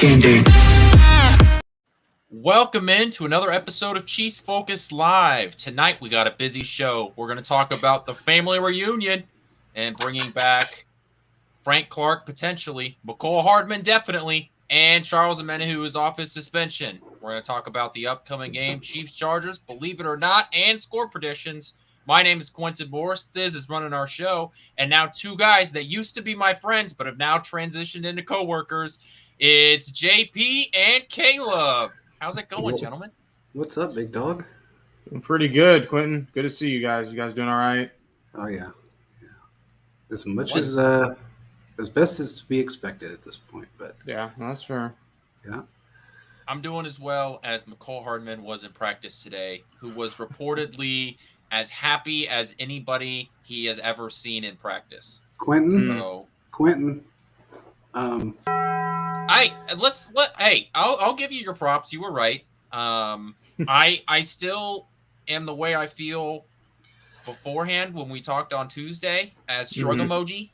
game day. Welcome into another episode of Chiefs Focus Live. Tonight we got a busy show. We're going to talk about the family reunion and bringing back Frank Clark potentially, McCole Hardman definitely, and Charles Omenihu who is off his suspension. We're going to talk about the upcoming game, Chiefs-Chargers, believe it or not, and score predictions. My name is Quentin Morris. Thiz is running our show, and now two guys that used to be my friends but have now transitioned into coworkers. It's JP and Caleb. How's it going, gentlemen? What's up, big dog? I'm pretty good, Quentin. Good to see you guys. You guys doing all right? Oh yeah. As much as best as to be expected at this point, but yeah, that's fair. Yeah, I'm doing as well as McCole Hardman was in practice today, who was reportedly as happy as anybody he has ever seen in practice. Quentin. I'll give you your props. You were right. I still am the way I feel beforehand when we talked on Tuesday as shrug emoji.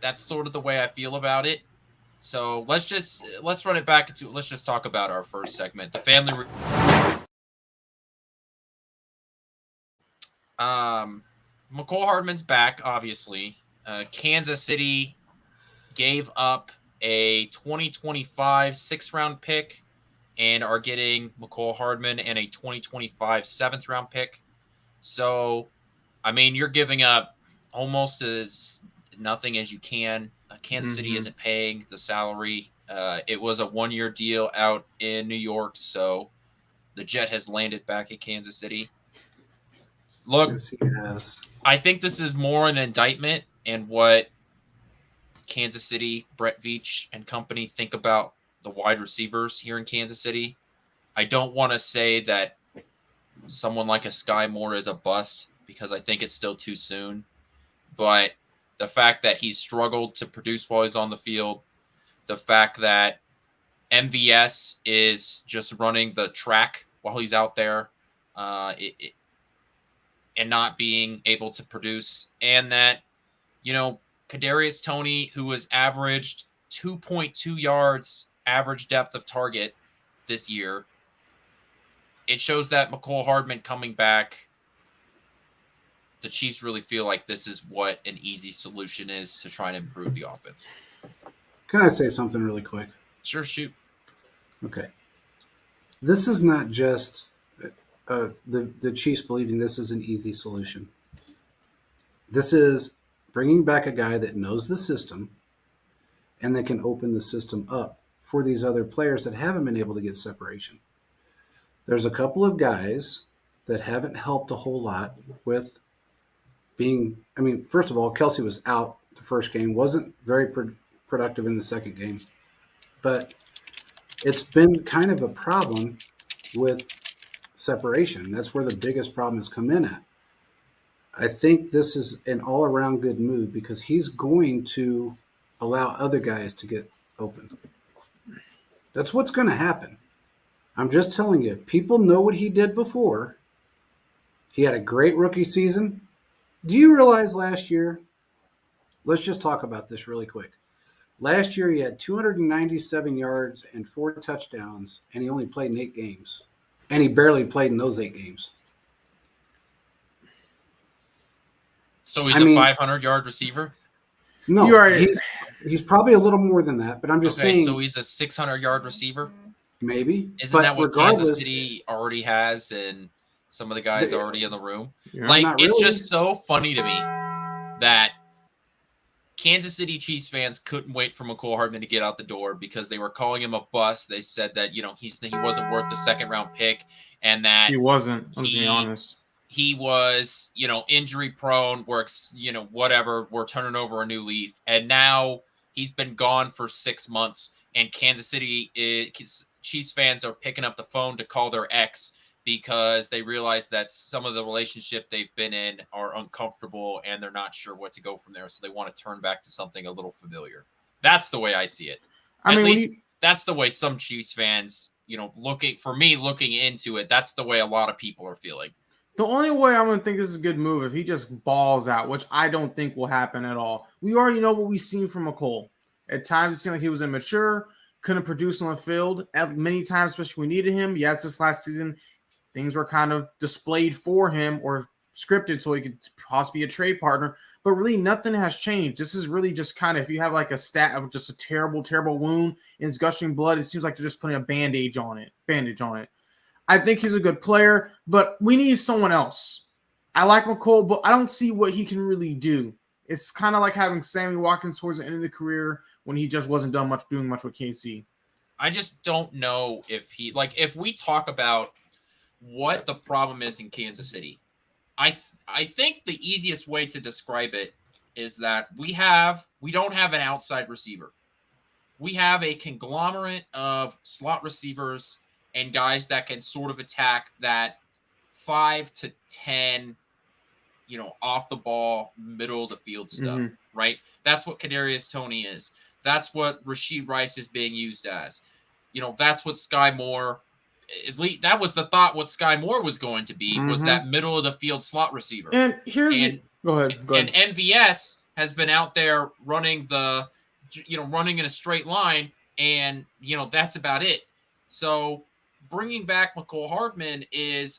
That's sort of the way I feel about it. So let's run it back into let's just talk about our first segment, the family. McCole Hardman's back, obviously. Kansas City gave up a 2025 sixth-round pick and are getting McCole Hardman and a 2025 seventh-round pick. So, I mean, you're giving up almost as nothing as you can. Kansas City isn't paying the salary. It was a one-year deal out in New York, so the jet has landed back in Kansas City. Look, yes. I think this is more an indictment in what Kansas City, Brett Veach and company think about the wide receivers here in Kansas City. I don't want to say that someone like a Sky Moore is a bust because I think it's still too soon. But the fact that he's struggled to produce while he's on the field, the fact that MVS is just running the track while he's out there, and not being able to produce, and that, Kadarius Toney, who has averaged 2.2 yards average depth of target this year, it shows that McCole Hardman coming back, the Chiefs really feel like this is what an easy solution is to try and improve the offense. Can I say something really quick? Sure, shoot. Okay. This is not just the Chiefs believing this is an easy solution. This is bringing back a guy that knows the system and that can open the system up for these other players that haven't been able to get separation. There's a couple of guys that haven't helped a whole lot with first of all, Kelsey was out the first game, wasn't very productive in the second game, but it's been kind of a problem with separation. That's where the biggest problem has come in at. I think this is an all-around good move because he's going to allow other guys to get open. That's what's going to happen. I'm just telling you, people know what he did before. He had a great rookie season. Do you realize last year, let's just talk about this really quick. Last year, he had 297 yards and 4 touchdowns, and he only played in 8 games. And he barely played in those 8 games. So he's a 500-yard receiver? No, he's probably a little more than that, but I'm just saying. So he's a 600-yard receiver? Maybe. Isn't that what Kansas City already has and some of the guys already in the room? Yeah, it's just so funny to me that Kansas City Chiefs fans couldn't wait for McCole Hardman to get out the door because they were calling him a bust. They said that, he wasn't worth the second-round pick and that he wasn't, let's be honest. He was, injury prone, works, whatever. We're turning over a new leaf. And now he's been gone for 6 months. And Kansas City Chiefs fans are picking up the phone to call their ex because they realize that some of the relationship they've been in are uncomfortable and they're not sure what to go from there. So they want to turn back to something a little familiar. That's the way I see it. At least that's the way some Chiefs fans, looking into it, that's the way a lot of people are feeling. The only way I'm going to think this is a good move if he just balls out, which I don't think will happen at all. We already know what we've seen from McCole. At times, it seemed like he was immature, couldn't produce on the field. At many times, especially when we needed him. Yes, this last season, things were kind of displayed for him or scripted so he could possibly be a trade partner. But really, nothing has changed. This is really just kind of, if you have like a stat of just a terrible, terrible wound and it's gushing blood, it seems like they're just putting a bandage on it. I think he's a good player, but we need someone else. I like McCole, but I don't see what he can really do. It's kind of like having Sammy Watkins towards the end of the career when he just wasn't doing much with KC. I just don't know if if we talk about what the problem is in Kansas City, I think the easiest way to describe it is that we don't have an outside receiver. We have a conglomerate of slot receivers and guys that can sort of attack that 5 to 10, off the ball, middle of the field stuff, right? That's what Kadarius Toney is. That's what Rashee Rice is being used as. That's what Sky Moore, at least that was the thought what Sky Moore was going to be, was that middle of the field slot receiver. And go ahead. And MVS has been out there running running in a straight line, and that's about it. So bringing back McCole Hardman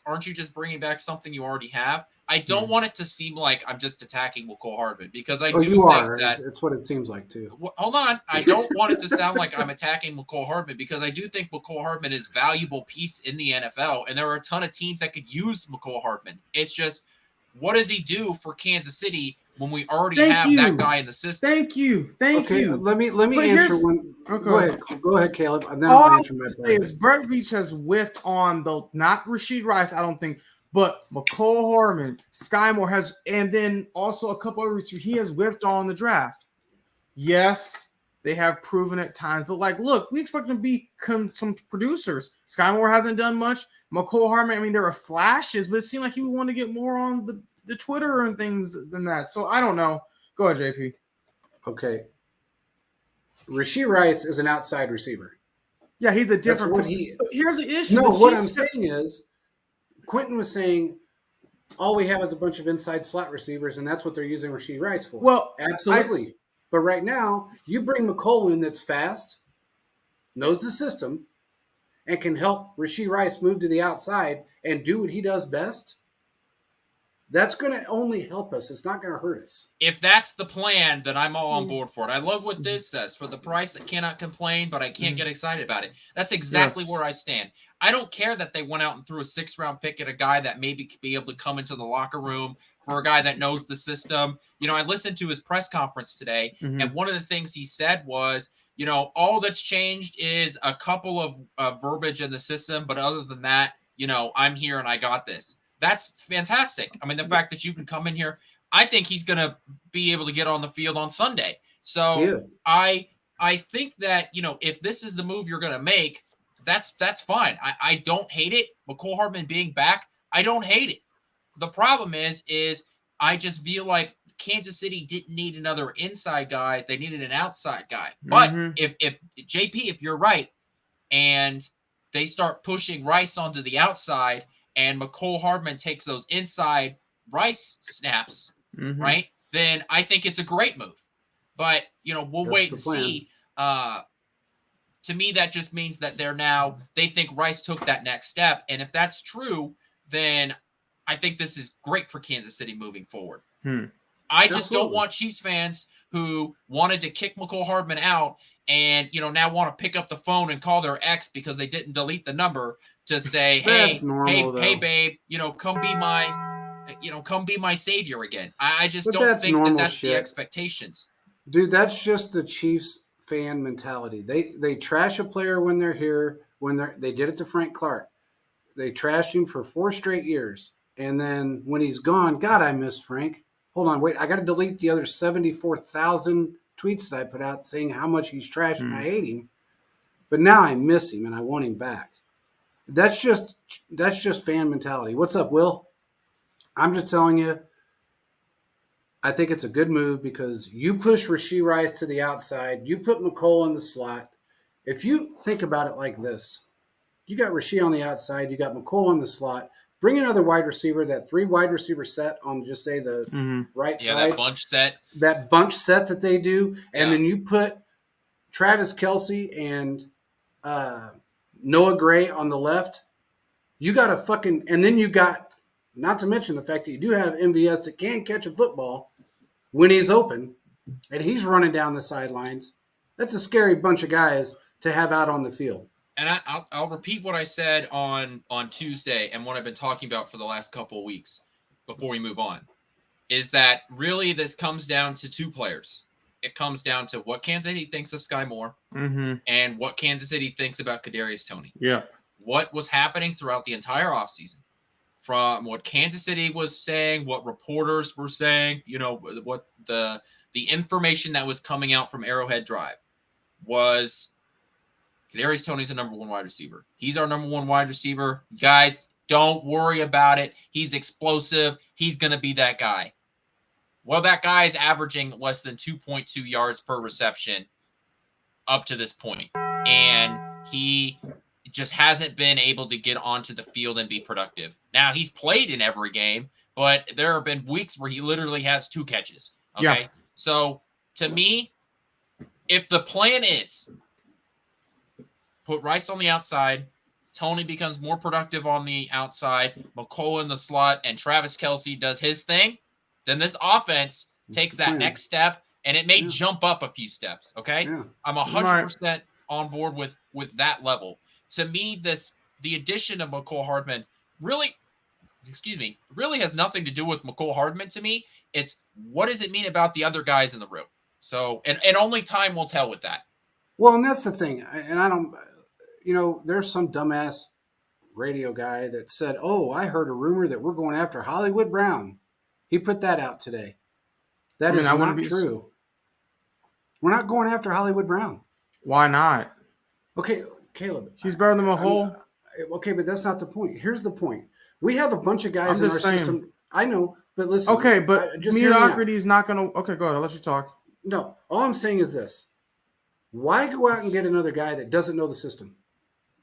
aren't you just bringing back something you already have? I don't want it to seem like I'm just attacking McCole Hardman, because I do think that it's what it seems like too. Hold on. I don't want it to sound like I'm attacking McCole Hardman, because I do think McCole Hardman is a valuable piece in the NFL, and there are a ton of teams that could use McCole Hardman. It's just, what does he do for Kansas City when we already have that guy in the system? Thank you. Let me answer one. Okay. Go ahead, Caleb. And then All I'll I answer my want to say question. is Brett Veach has whiffed on not Rashee Rice, I don't think, but McCole Hardman, Sky Moore has, and then also a couple other receivers he has whiffed on the draft. Yes, they have proven at times, but look, we expect them to be some producers. Sky Moore hasn't done much. McCole Hardman, I mean, there are flashes, but it seemed like he would want to get more on the Twitter and things than that. So I don't know. Go ahead, JP. Okay. Rashee Rice is an outside receiver. Yeah, he's a different. But here's the issue. No, what I'm saying is, Quentin was saying all we have is a bunch of inside slot receivers, and that's what they're using Rashee Rice for. Well, absolutely. But right now, you bring McCole in that's fast, knows the system, and can help Rashee Rice move to the outside and do what he does best. That's going to only help us. It's not going to hurt us. If that's the plan, then I'm all on board for it. I love what this says. For the price, I cannot complain, but I can't get excited about it. That's exactly where I stand. I don't care that they went out and threw a 6th-round pick at a guy that maybe could be able to come into the locker room, for a guy that knows the system. I listened to his press conference today, and one of the things he said was, all that's changed is a couple of verbiage in the system, but other than that, I'm here and I got this. That's fantastic. I mean, the fact that you can come in here, I think he's going to be able to get on the field on Sunday. So I think that, if this is the move you're going to make, that's fine. I don't hate it. McCole Hardman being back, I don't hate it. The problem is I just feel like Kansas City didn't need another inside guy. They needed an outside guy. But if JP, if you're right, and they start pushing Rice onto the outside, and McCole Hardman takes those inside Rice snaps, right, then I think it's a great move. But, we'll wait and see. To me, that just means that they think Rice took that next step. And if that's true, then I think this is great for Kansas City moving forward. I just don't want Chiefs fans who wanted to kick McCole Hardman out and, now want to pick up the phone and call their ex because they didn't delete the number to say, hey, babe, come be my savior again. I just don't think that's the expectations. Dude, that's just the Chiefs fan mentality. They trash a player when they're here. They did it to Frank Clark. They trashed him for 4 straight years. And then when he's gone, God, I miss Frank. Hold on, wait, I got to delete the other 74,000 tweets that I put out saying how much he's trash and I hate him. But now I miss him and I want him back. That's just fan mentality. What's up, Will? I'm just telling you, I think it's a good move because you push Rashee Rice to the outside. You put McCole in the slot. If you think about it like this, you got Rashee on the outside. You got McCole in the slot. Bring another wide receiver, that 3 wide receiver set on just say the right side. Yeah, that bunch set. That bunch set that they do. And then you put Travis Kelce and Noah Gray on the left, you got a fucking, and then you got, not to mention the fact that you do have MVS that can catch a football when he's open and he's running down the sidelines. That's a scary bunch of guys to have out on the field. And I'll repeat what I said on Tuesday and what I've been talking about for the last couple of weeks before we move on, is that really this comes down to two players. It comes down to what Kansas City thinks of Sky Moore and what Kansas City thinks about Kadarius Toney. Yeah. What was happening throughout the entire offseason, from what Kansas City was saying, what reporters were saying, what the information that was coming out from Arrowhead Drive was Kadarius Toney's the number one wide receiver. He's our number one wide receiver. Guys, don't worry about it. He's explosive. He's going to be that guy. Well, that guy is averaging less than 2.2 yards per reception up to this point. And he just hasn't been able to get onto the field and be productive. Now, he's played in every game, but there have been weeks where he literally has 2 catches. Okay. Yeah. So, to me, if the plan is put Rice on the outside, Toney becomes more productive on the outside, McCole in the slot, and Travis Kelce does his thing, then this offense takes that next step, and it may jump up a few steps, okay? Yeah. I'm 100% on board with that level. To me, the addition of McCole Hardman really has nothing to do with McCole Hardman to me. It's what does it mean about the other guys in the room? So, and only time will tell with that. Well, and that's the thing. And I don't, there's some dumbass radio guy that said, oh, I heard a rumor that we're going after Hollywood Brown. He put that out today. That is not true. We're not going after Hollywood Brown. Why not? Okay, Caleb. He's better than Mahole. Okay, but that's not the point. Here's the point. We have a bunch of guys in our system. I know, but listen. Okay, but mediocrity is not going to – okay, go ahead. I'll let you talk. No, all I'm saying is this. Why go out and get another guy that doesn't know the system?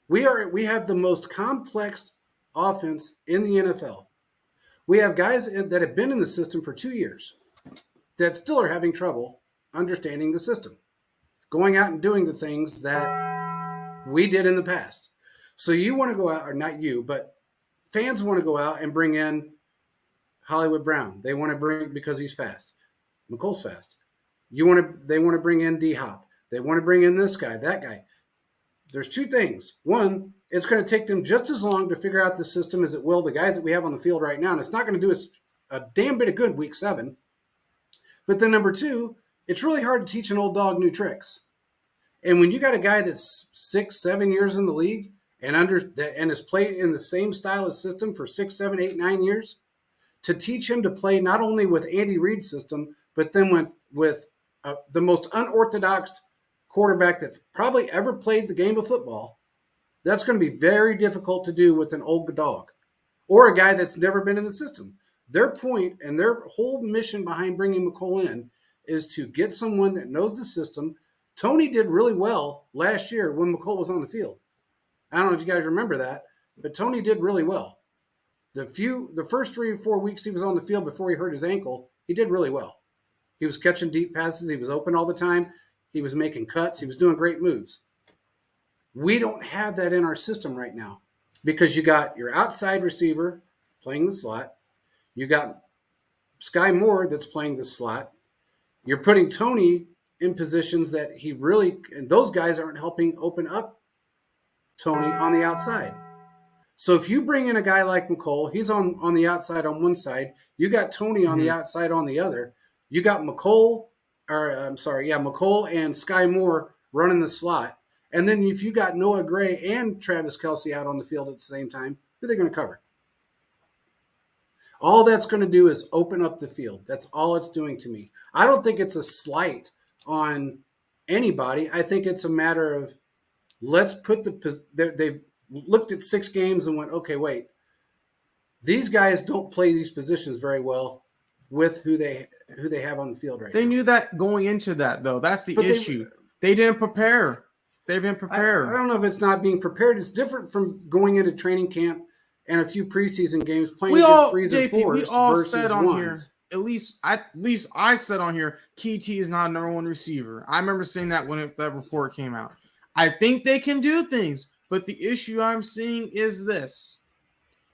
We have the most complex offense in the NFL. We have guys that have been in the system for 2 years that still are having trouble understanding the system, going out and doing the things that we did in the past. So you want to go out, or not you, but fans want to go out and bring in Hollywood Brown. They want to bring, because he's fast. McCole's fast. They want to bring in D-Hop. They want to bring in this guy, that guy. There's 2 things. One, it's going to take them just as long to figure out the system as it will the guys that we have on the field right now. And it's not going to do us a damn bit of good week 7. But then number 2, it's really hard to teach an old dog new tricks. And when you got a guy that's 6, 7 years in the league and has played in the same style of system for 6, 7, 8, 9 years, to teach him to play not only with Andy Reid's system, but then with the most unorthodox quarterback that's probably ever played the game of football, that's going to be very difficult to do with an old dog or a guy that's never been in the system. Their point and their whole mission behind bringing McCole in is to get someone that knows the system. Toney did really well last year when McCole was on the field. I don't know if you guys remember that, but Toney did really well. The first 3 or 4 weeks he was on the field before he hurt his ankle, he did really well. He was catching deep passes. He was open all the time. He was making cuts. He was doing great moves. We don't have that in our system right now because you got your outside receiver playing the slot. You got Sky Moore that's playing the slot. You're putting Toney in positions that and those guys aren't helping open up Toney on the outside. So if you bring in a guy like McCole, he's on the outside on one side. You got Toney on the outside on the other. You got McCole and Sky Moore running the slot. And then if you got Noah Gray and Travis Kelce out on the field at the same time, who are they going to cover? All that's going to do is open up the field. That's all it's doing to me. I don't think it's a slight on anybody. I think it's a matter of let's put they've looked at 6 games and went, okay, wait. These guys don't play these positions very well with who they have on the field right now. They knew that going into that, though. That's the issue. They didn't prepare. They've been prepared. I don't know if it's not being prepared. It's different from going into training camp and a few preseason games playing against 3s and 4s we all versus said on 1s. here, at least I said on here, KT is not a number one receiver. I remember saying that when that report came out. I think they can do things, but the issue I'm seeing is this.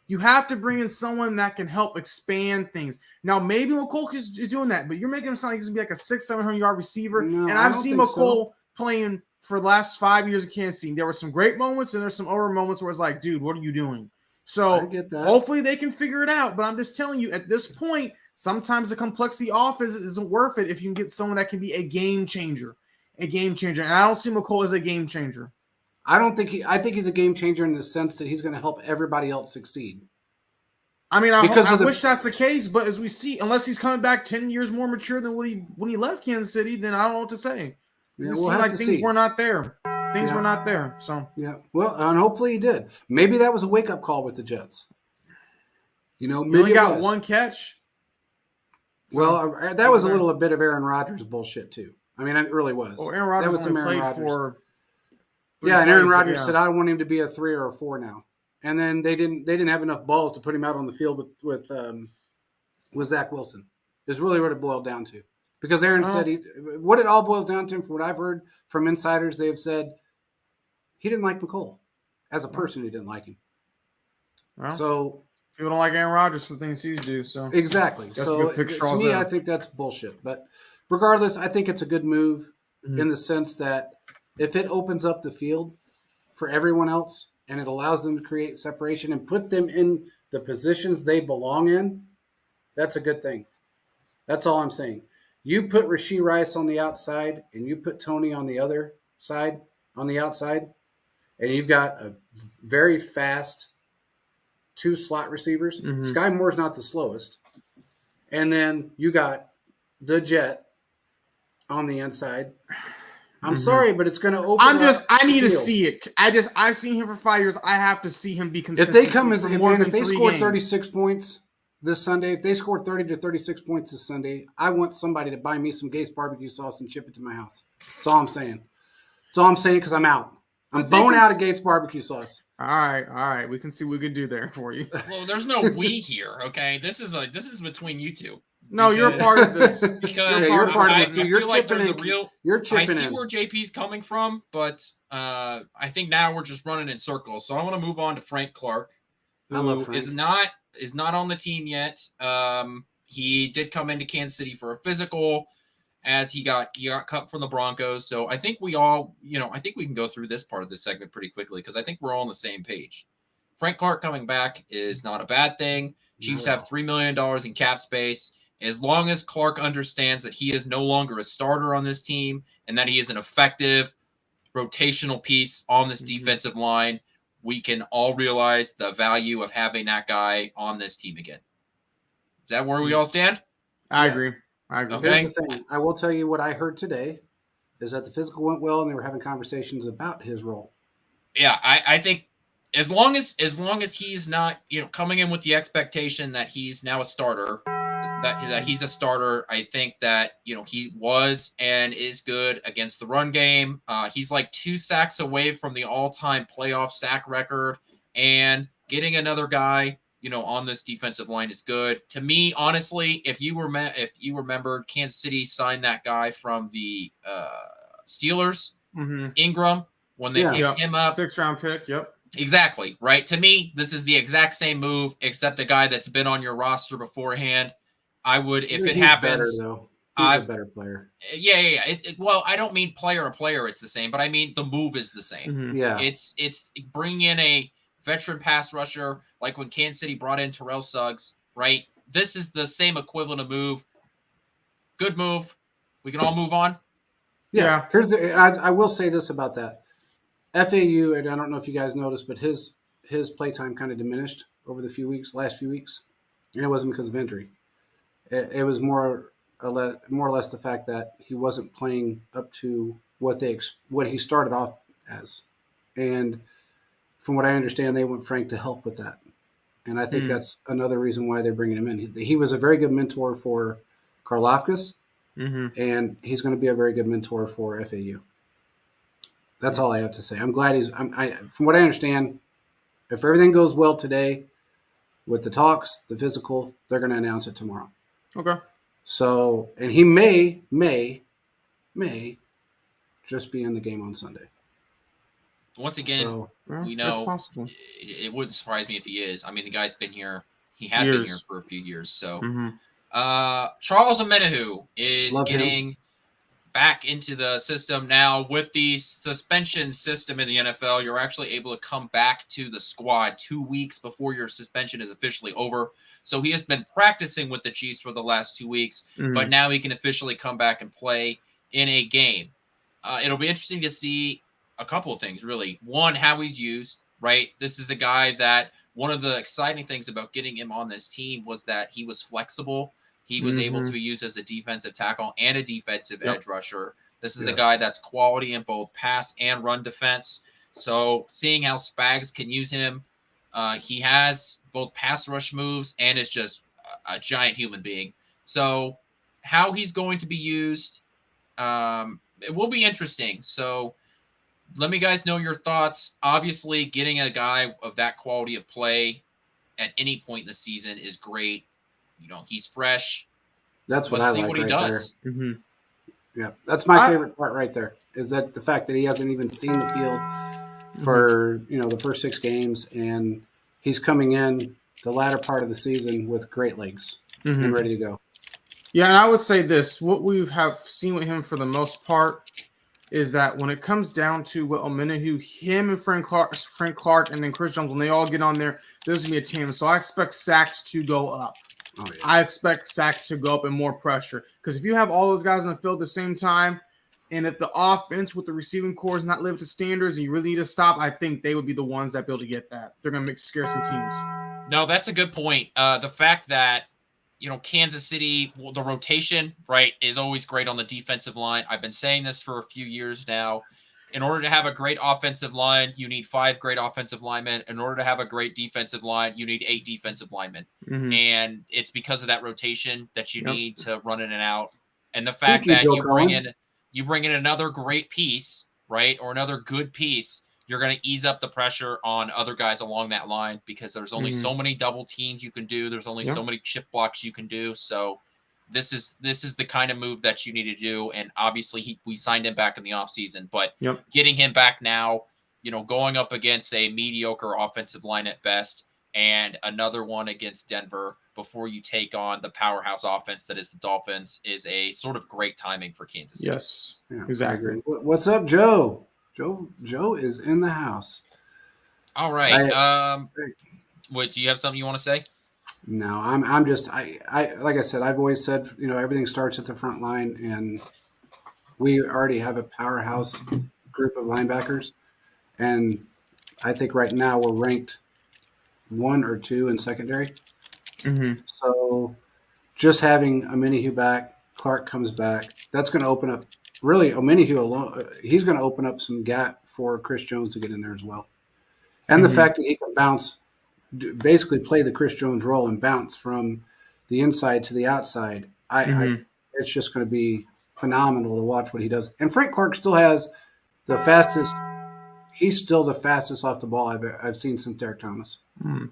You have to bring in someone that can help expand things. Now, maybe McColl is doing that, but you're making him sound like he's going to be like a 600-700-yard receiver. No, and I I've don't seen think McColl playing for the last 5 years of Kansas City. There were some great moments, and there's some over moments where it's like, dude, what are you doing? So I get that. hopefully they can figure it out. But I'm just telling you, at this point, sometimes the complexity off isn't worth it if you can get someone that can be a game changer. A game changer. And I don't see McColl as a game changer. I think he's a game changer in the sense that he's going to help everybody else succeed. I mean, I wish that's the case, but as we see, unless he's coming back 10 years more mature than when he left Kansas City, then I don't know what to say. Yeah, It we'll seemed have like to things see. were not there. Things Yeah. were not there. So Yeah, well, and hopefully he did. Maybe that was a wake-up call with the Jets. he Maybe only it got was. one catch. Well, that was a bit of Aaron Rodgers bullshit too. I mean, it really was. Well, Aaron Rodgers that was some only Aaron played Rodgers. for three Yeah, and Aaron plays, but Rodgers yeah. said, "I want him to be a 3 or a 4 now." And then they didn't have enough balls to put him out on the field with Zach Wilson. Is really what it boiled down to. Because Aaron Well- said what it all boils down to, from what I've heard from insiders, they have said he didn't like McColl as a person. He didn't like him. Well, So people don't like Aaron Rodgers for things he's do. So exactly. Guess So we could pick to straws me, there. I think that's bullshit. But regardless, I think it's a good move Mhm. in the sense that if it opens up the field for everyone else and it allows them to create separation and put them in the positions they belong in, that's a good thing. That's all I'm saying. You put Rashee Rice on the outside and you put Tony on the other side, on the outside, and you've got a very fast 2 slot receivers. Mhm. Sky Moore's not the slowest. And then you got the Jet on the inside. I'm Mhm. sorry, but it's going to open I up need the to field. see it. I've seen him for 5 years. I have to see him be If consistent. they come for more if than they 3 score games. 36 points this Sunday, if they score 30 to 36 points this Sunday, I want somebody to buy me some Gates barbecue sauce and ship it to my house. That's all I'm saying. That's all I'm saying because I'm out. I'm But they bone can out of Gates barbecue sauce. All right. We can see what we can do there for you. Well, there's no we here, okay? This is between you two. No, you're a Because- part of this. Because Yeah, you're a part of I, this too. I You're feel like chipping there's a in. real. You're I chipping see in. where JP's coming from, but I think now we're just running in circles. So I want to move on to Frank Clark, I love who Frank. is not on the team yet. He did come into Kansas City for a physical, as he got cut from the Broncos. So I think we all, I think we can go through this part of this segment pretty quickly because I think we're all on the same page. Frank Clark coming back is not a bad thing. Chiefs Not at have $3 million in cap space. As long as Clark understands that he is no longer a starter on this team and that he is an effective rotational piece on this defensive line, we can all realize the value of having that guy on this team again. Is that where we all stand? I Yes. agree. Okay. Here's the thing. I will tell you what I heard today is that the physical went well and they were having conversations about his role. Yeah, I think as long as he's not, coming in with the expectation that he's now a starter, that he's a starter, I think that, he was and is good against the run game. He's like 2 sacks away from the all-time playoff sack record, and getting another guy, on this defensive line is good. To me, honestly, if you remember, Kansas City signed that guy from the Steelers, Mm-hmm. Ingram, when they Yeah. picked him up. 6th-round pick. Yep. Exactly, right? To me, this is the exact same move, except a guy that's been on your roster beforehand. I would, if it He's happens, better, though. He's a better player. yeah. Well, I don't mean player to player, it's the same, but I mean the move is the same. Mm-hmm. Yeah. It's bring in a veteran pass rusher, like when Kansas City brought in Terrell Suggs, right? This is the same equivalent of move. Good move. We can all move on. Yeah. I will say this about that. FAU, and I don't know if you guys noticed, but his playtime kind of diminished over the last few weeks, and it wasn't because of injury. It was more or less the fact that he wasn't playing up to what he started off as, and from what I understand, they want Frank to help with that, and I think that's another reason why they're bringing him in. He was a very good mentor for Karlaftis, and he's going to be a very good mentor for FAU. That's all I have to say. I'm glad from what I understand, if everything goes well today with the talks, the physical, they're going to announce it tomorrow. Okay. So, and he may just be in the game on Sunday. Once again, So, we That's know possible. it wouldn't surprise me if he is. I mean, the guy's been here. He had been here Years. for a few years. So, Mhm. Charles Omenihu is Love him. getting back into the system now. With the suspension system in the NFL, you're actually able to come back to the squad 2 weeks before your suspension is officially over. So he has been practicing with the Chiefs for the last 2 weeks, but Mhm. now he can officially come back and play in a game. It'll be interesting to see a couple of things, really. One, how he's used, right? This is a guy that one of the exciting things about getting him on this team was that he was flexible. He was able to Mhm. be used as a defensive tackle and a defensive Yep. edge rusher. This is a Yes. guy that's quality in both pass and run defense. So seeing how Spags can use him, he has both pass rush moves and is just a giant human being. So how he's going to be used, it will be interesting. So let me guys know your thoughts. Obviously, getting a guy of that quality of play at any point in the season is great. He's fresh. that's what Let's I see like what he right there. does. Mhm. Yeah, that's my I- favorite part right there. Is that the fact that he hasn't even seen the field for the first 6 games, and he's coming in the latter part of the season with great legs Mhm. and ready to go. Yeah, and I would say this: what we have seen with him for the most part is that when it comes down to what Omenihu, him and Frank Clark, and then Chris Jones, when they all get on there, there's gonna be a team. So I expect sacks to go up. Oh yeah, I expect sacks to go up and more pressure. Because if you have all those guys on the field at the same time, and if the offense with the receiving core is not living to standards and you really need to stop, I think they would be the ones that be able to get that. They're going to scare some teams. No, that's a good point. The fact that Kansas City, the rotation, right, is always great on the defensive line. I've been saying this for a few years now. In order to have a great offensive line, you need 5 great offensive linemen. In order to have a great defensive line, you need 8 defensive linemen. Mhm. And it's because of that rotation that you Yep. need to run in and out. And the Thank fact you, that Joe you bring Cullen. in another great piece, right, or another good piece, you're going to ease up the pressure on other guys along that line because there's only Mhm. so many double teams you can do. There's only Yep. so many chip blocks you can do. So this is the kind of move that you need to do. And obviously we signed him back in the offseason, but Yep. getting him back now, going up against a mediocre offensive line at best and another one against Denver before you take on the powerhouse offense that is the Dolphins is a sort of great timing for Kansas City. Yes. Yeah, I Exactly. agree. What's up, Joe? Joe is in the house. All right. I- What do you have something you want to say? No, I'm just I like I said, I've always said, everything starts at the front line, and we already have a powerhouse group of linebackers, and I think right now we're ranked 1 or 2 in secondary. Mhm. So just having Omenihu back, Clark comes back, that's going to open up. Really, Omenihu alone, he's going to open up some gap for Chris Jones to get in there as well, and the Mhm. fact that he can bounce, basically play the Chris Jones role and bounce from the inside to the outside. Mhm. It's just going to be phenomenal to watch what he does. And Frank Clark still has the fastest. He's still the fastest off the ball I've seen since Derek Thomas. Mhm.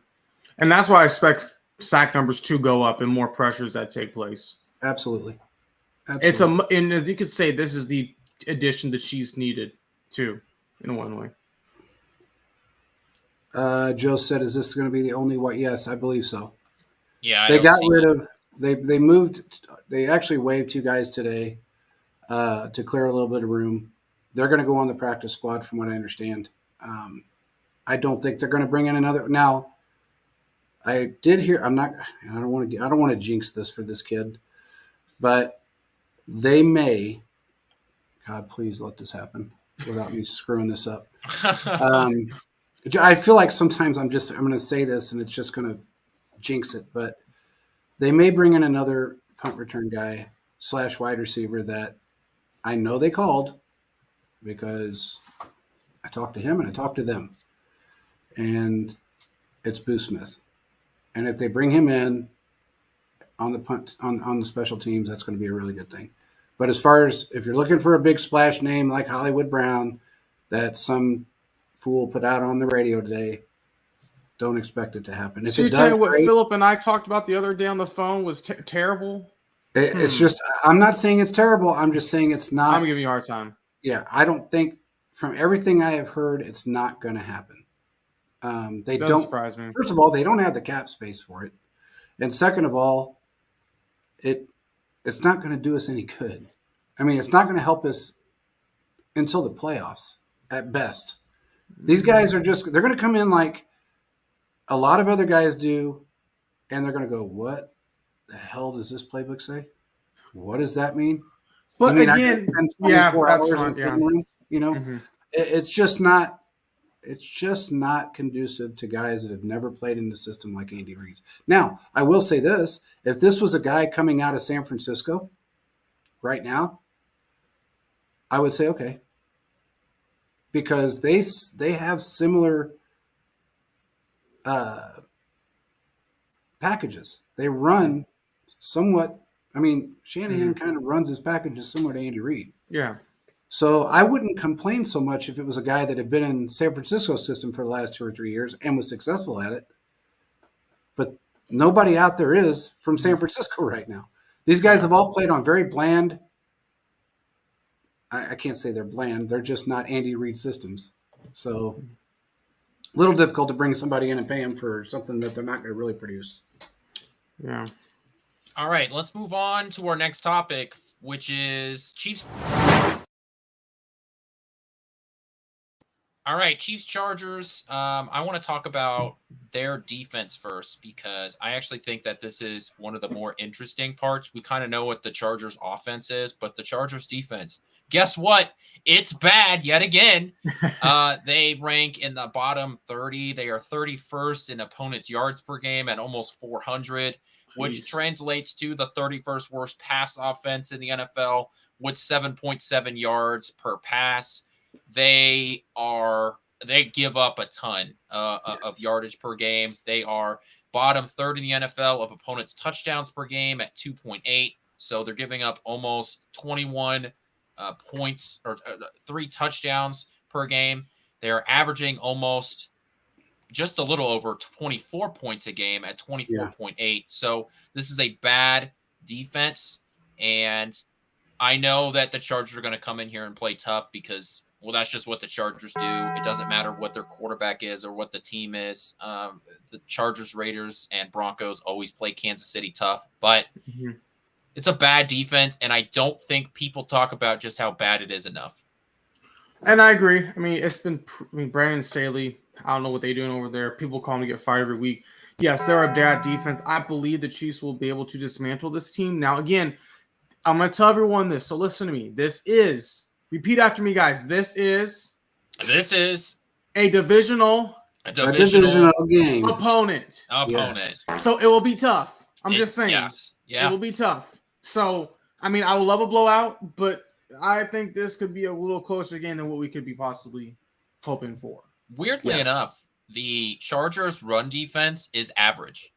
And that's why I expect sack numbers to go up and more pressures that take place. Absolutely. It's and as you could say, this is the addition the Chiefs needed too, in one way. Joe said, "Is this going to be the only what?" Yes, I believe so. Yeah, I They don't got see rid it. of. They moved. They actually waived 2 guys today to clear a little bit of room. They're going to go on the practice squad, from what I understand. I don't think they're going to bring in another. Now, I did hear. I'm not. I don't want to. I don't want to jinx this for this kid, but they may. God, please let this happen without me screwing this up. I feel like sometimes I'm going to say this and it's just going to jinx it, but they may bring in another punt return guy / wide receiver that I know they called because I talked to him and I talked to them, and it's Boo Smith. And if they bring him in on the punt on the special teams, that's going to be a really good thing. But as far as if you're looking for a big splash name like Hollywood Brown that some fool put out on the radio today, don't expect it to happen. If So it you're telling does, me what great. Philip and I talked about the other day on the phone was terrible? It's just, I'm not saying it's terrible. I'm just saying it's not. I'm giving you a hard time. Yeah, I don't think, from everything I have heard, it's not going to happen. They Doesn't don't. surprise me. First of all, they don't have the cap space for it, and second of all, it's not going to do us any good. I mean, it's not going to help us until the playoffs at best. These guys are they're going to come in like a lot of other guys do, and they're going to go, what the hell does this playbook say? What does that mean? But I again, spend yeah, 24 that's hours fine. in the Yeah. room, Mhm. it's just not conducive to guys that have never played in the system like Andy Reid. Now, I will say this: if this was a guy coming out of San Francisco right now, I would say okay, because they have similar packages. They run somewhat. I mean, Shanahan kind of runs his packages similar to Andy Reid. Yeah. So I wouldn't complain so much if it was a guy that had been in San Francisco's system for the last 2 or 3 years and was successful at it. But nobody out there is from San Francisco right now. These guys have all played on very bland. I can't say they're bland. They're just not Andy Reid systems. So a little difficult to bring somebody in and pay them for something that they're not going to really produce. Yeah. All right, let's move on to our next topic, which is Chiefs. All right, Chiefs Chargers. I want to talk about their defense first because I actually think that this is one of the more interesting parts. We kind of know what the Chargers offense is, but the Chargers defense, guess what? It's bad yet again. They rank in the bottom 30. They are 31st in opponents' yards per game at almost 400, which translates to the 31st worst pass offense in the NFL with 7.7 yards per pass. They give up a ton of yardage per game. They are bottom third in the NFL of opponents' touchdowns per game at 2.8. So they're giving up almost 21 points or 3 touchdowns per game. They're averaging almost just a little over 24 points a game at 24.8. So this is a bad defense. And I know that the Chargers are going to come in here and play tough because, well, that's just what the Chargers do. It doesn't matter what their quarterback is or what the team is. The Chargers, Raiders, and Broncos always play Kansas City tough, but it's a bad defense, and I don't think people talk about just how bad it is enough. And I agree. I mean, Brandon Staley, I don't know what they're doing over there. People call him to get fired every week. Yes, they're a bad defense. I believe the Chiefs will be able to dismantle this team. Now, again, I'm going to tell everyone this, so listen to me. Repeat after me, guys. This is a divisional game opponent. Yes. So it will be tough. I'm just saying. Yes. Yeah. It will be tough. So, I mean, I would love a blowout, but I think this could be a little closer game than what we could be possibly hoping for. Weirdly enough, the Chargers' run defense is average.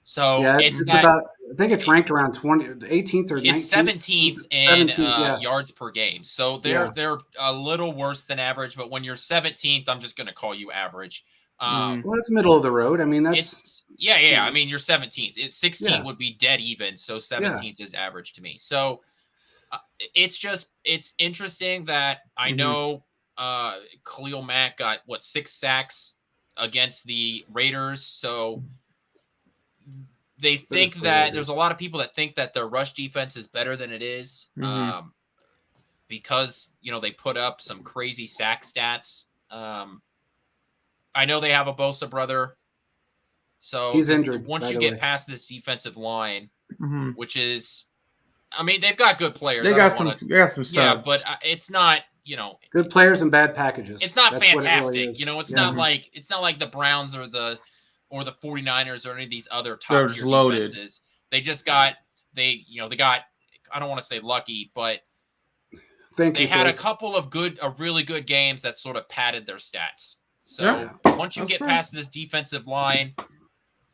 So yeah, it's about, I think it's ranked around 18th or 19th. It's 17th in yards per game. So they're a little worse than average, but when you're 17th, I'm just going to call you average. Well, it's middle of the road. I mean, that's I mean, you're 17th. 16 would be dead even, so 17th is average to me. So it's interesting that I know Khalil Mack got 6 sacks against the Raiders. So they think that there's a lot of people that think that their rush defense is better than it is because, they put up some crazy sack stats. I know they have a Bosa brother. So he's injured. Once you get past this defensive line, which is, I mean, they've got good players. They got some studs. Yeah, but it's not, good players and bad packages. It's not fantastic. It really It's not like the Browns or the 49ers or any of these other top tier defenses. They just got they got, I don't want to say lucky, but they had a couple of really good games that sort of padded their stats. So once you get past this defensive line,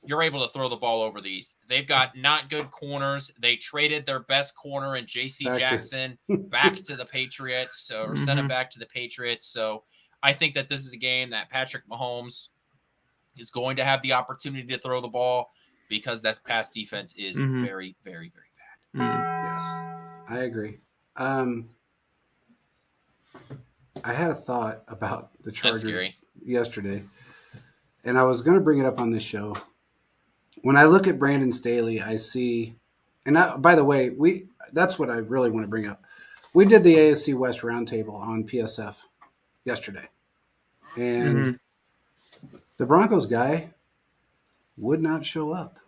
you're able to throw the ball over these. They've got not good corners. They traded their best corner in J.C. Jackson back to the Patriots, or sent him back to the Patriots. So I think that this is a game that Patrick Mahomes is going to have the opportunity to throw the ball because that pass defense is very, very, very Yes, I agree. I had a thought about the That's Chargers scary. yesterday, and I was going to bring it up on this show. When I look at Brandon Staley, I see, and by the way, that's what I really want to bring up. We did the AFC West roundtable on PSF yesterday, and the Broncos guy would not show up.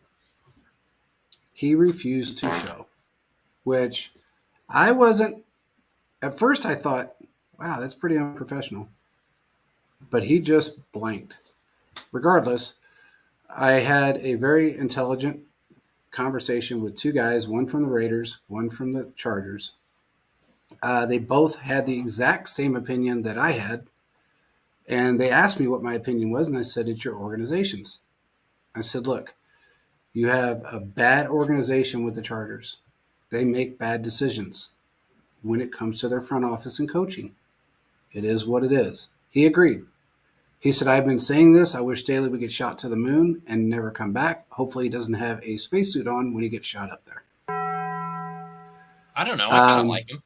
He refused to show, which I wasn't. At first, I thought, wow, that's pretty unprofessional. But he just blanked. Regardless, I had a very intelligent conversation with two guys, one from the Raiders, one from the Chargers. They both had the exact same opinion that I had. And they asked me what my opinion was, and I said, it's your organization's. I said, look, you have a bad organization with the Chargers. They make bad decisions when it comes to their front office and coaching. It is what it is. He agreed. He said, I've been saying this. I wish Staley would get shot to the moon and never come back. Hopefully he doesn't have a spacesuit on when he gets shot up there. I don't know. I kind of like him.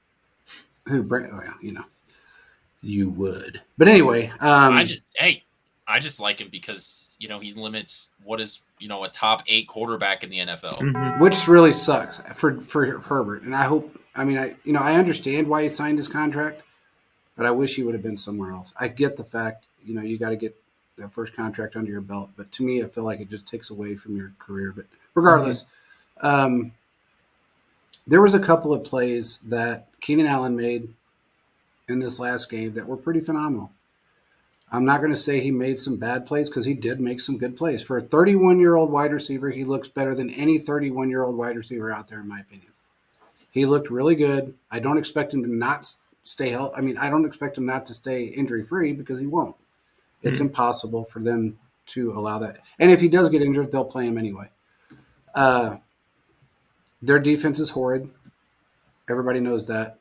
Well, you would. But anyway. I just like him because, he limits what is, a top 8 quarterback in the NFL. Which really sucks for Herbert. And I hope, I understand why he signed his contract, but I wish he would have been somewhere else. I get the fact, you got to get that first contract under your belt. But to me, I feel like it just takes away from your career. But regardless, there was a couple of plays that Keenan Allen made in this last game that were pretty phenomenal. I'm not going to say he made some bad plays because he did make some good plays. For a 31-year-old wide receiver, he looks better than any 31-year-old wide receiver out there, in my opinion. He looked really good. I don't expect him to not stay healthy. I don't expect him not to stay injury-free because he won't. It's impossible for them to allow that. And if he does get injured, they'll play him anyway. Their defense is horrid. Everybody knows that.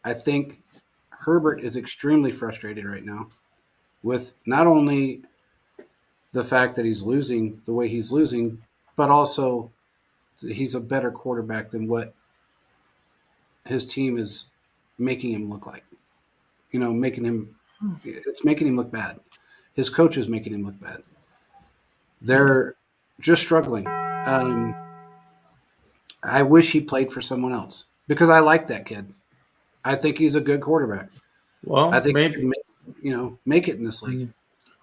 I think Herbert is extremely frustrated right now with not only the fact that he's losing the way he's losing, but also he's a better quarterback than what his team is making him look like. It's making him look bad. His coach is making him look bad. They're just struggling. I wish he played for someone else because I like that kid. I think he's a good quarterback. Well, I think maybe he can make it in this league.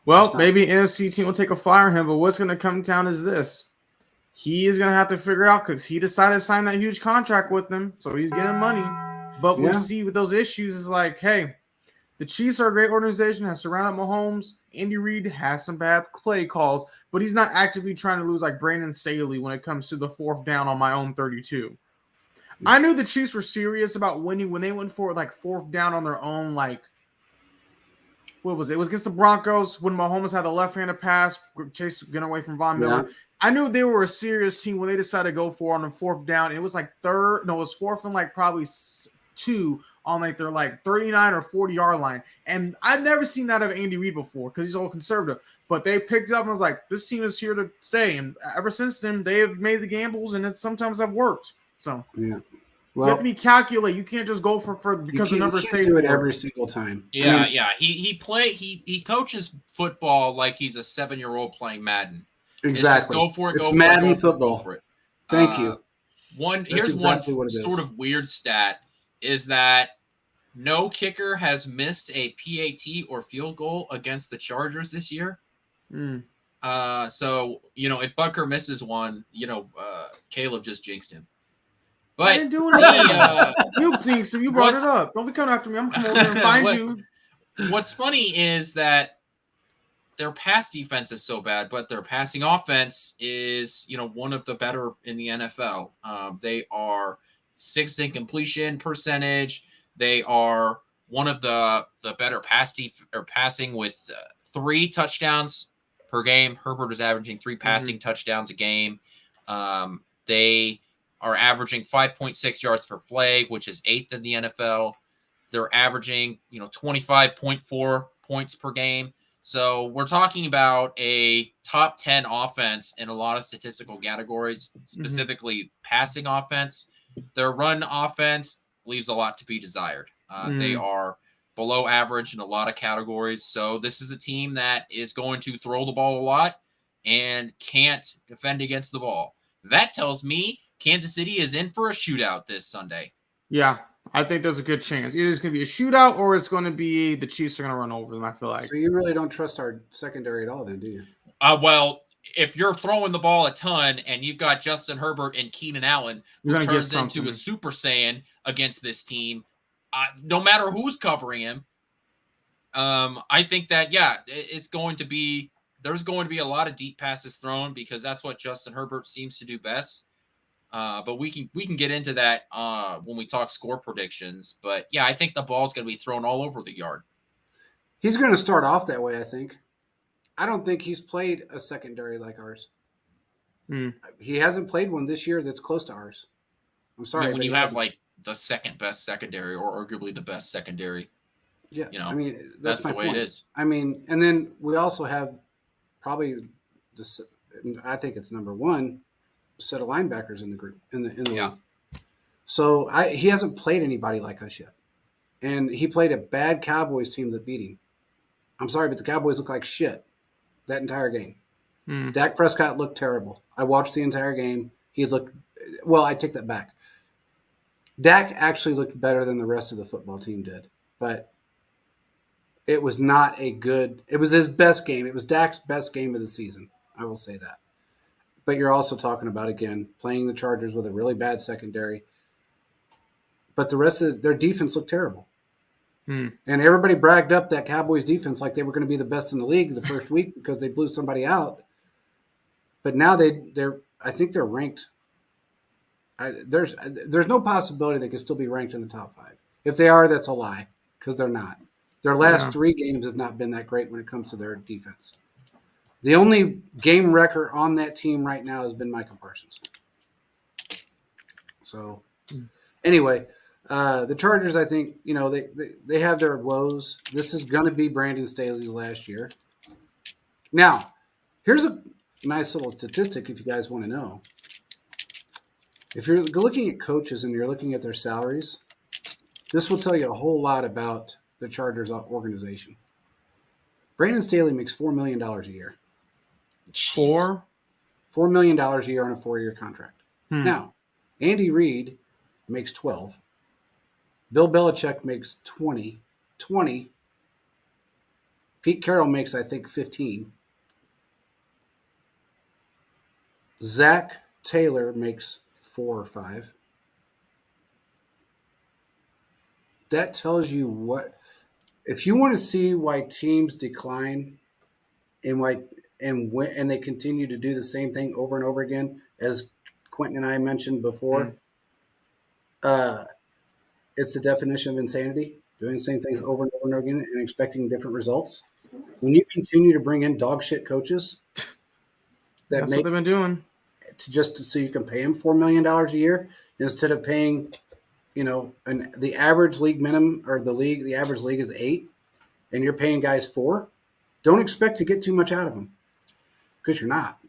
Well, maybe NFC team will take a flyer on him, but what's going to come down is this. He is going to have to figure it out because he decided to sign that huge contract with them, so he's getting money. But we see with those issues is like, hey, the Chiefs are a great organization, has surrounded Mahomes. Andy Reid has some bad play calls, but he's not actively trying to lose like Brandon Staley when it comes to the 4th down on my own 32. I knew the Chiefs were serious about winning when they went for like 4th down on their own, like, what was it? It was against the Broncos when Mahomes had the left-handed pass, Chase getting away from Von Miller. Yeah. I knew they were a serious team when they decided to go for on the 4th down. It was like it was 4th and like probably 2 on like their like 39 or 40-yard line. And I'd never seen that of Andy Reid before because he's all conservative. But they picked it up and was like, this team is here to stay. And ever since then, they have made the gambles and sometimes have worked. So yeah. You have to be calculated. You can't just go for because the numbers say do it every single time. Yeah, He coaches football like he's a 7-year-old playing Madden. Exactly. Go for it. It's Madden football. Go for it. Thank you. Here's exactly one sort of weird stat is that no kicker has missed a PAT or field goal against the Chargers this year. So if Butker misses one, Caleb just jinxed him. But I didn't do anything. You jinxed him. You brought it up. Don't be coming after me. I'm coming over and find you. What's funny is that their pass defense is so bad, but their passing offense is, one of the better in the NFL. They are 6th in completion percentage. They are one of the better passing with 3 touchdowns per game. Herbert is averaging 3 passing touchdowns a game. They are averaging 5.6 yards per play, which is 8th in the NFL. They're averaging, 25.4 points per game. So we're talking about a top 10 offense in a lot of statistical categories, specifically passing offense. their run offense leaves a lot to be desired. They are below average in a lot of categories. So this is a team that is going to throw the ball a lot and can't defend against the ball. That tells me Kansas City is in for a shootout this Sunday. Yeah, I think there's a good chance. Either it's going to be a shootout or it's going to be the Chiefs are going to run over them, I feel like. So you really don't trust our secondary at all then, do you? Well, if you're throwing the ball a ton and you've got Justin Herbert and Keenan Allen, who turns into a Super Saiyan against this team, no matter who's covering him, I think that, it's going to be – there's going to be a lot of deep passes thrown because that's what Justin Herbert seems to do best. But we can get into that when we talk score predictions. But, yeah, I think the ball's going to be thrown all over the yard. He's going to start off that way, I think. I don't think he's played a secondary like ours. He hasn't played one this year that's close to ours. I'm sorry. I mean, when you have, like, the second best secondary or arguably the best secondary. Yeah, I mean, that's the way point. it is. I mean, and then we also have probably I think it's number one set of linebackers in the group in the league. So he hasn't played anybody like us yet, and he played a bad Cowboys team that beat him. I'm sorry, but the Cowboys look like shit that entire game. Dak Prescott looked terrible. I watched the entire game. He looked well. I take that back. Dak actually looked better than the rest of the football team did, but it was not a good – it was his best game. It was Dak's best game of the season. I will say that. But you're also talking about, again, playing the Chargers with a really bad secondary. But the rest of their defense looked terrible. And everybody bragged up that Cowboys defense like they were going to be the best in the league the first week because they blew somebody out. But now I think they're ranked. There's no possibility they could still be ranked in the top 5. If they are, that's a lie because they're not. Their last 3 games have not been that great when it comes to their defense. The only game record on that team right now has been Micah Parsons. So, anyway, the Chargers, I think, they have their woes. This is going to be Brandon Staley's last year. Now, here's a nice little statistic if you guys want to know. If you're looking at coaches and you're looking at their salaries, this will tell you a whole lot about the Chargers organization. Brandon Staley makes $4 million a year. $4 million a year on a 4-year contract. Now, Andy Reid makes 12. Bill Belichick makes 20. Pete Carroll makes, I think, 15. Zach Taylor makes 4 or 5. That tells you what. If you want to see why teams decline and they continue to do the same thing over and over again, as Quentin and I mentioned before, it's the definition of insanity, doing the same things over and over and over again and expecting different results. When you continue to bring in dog shit coaches, that's what they've been doing. So you can pay them $4 million a year instead of paying, the average league minimum or the average league is 8, and you're paying guys 4. Don't expect to get too much out of them because you're not.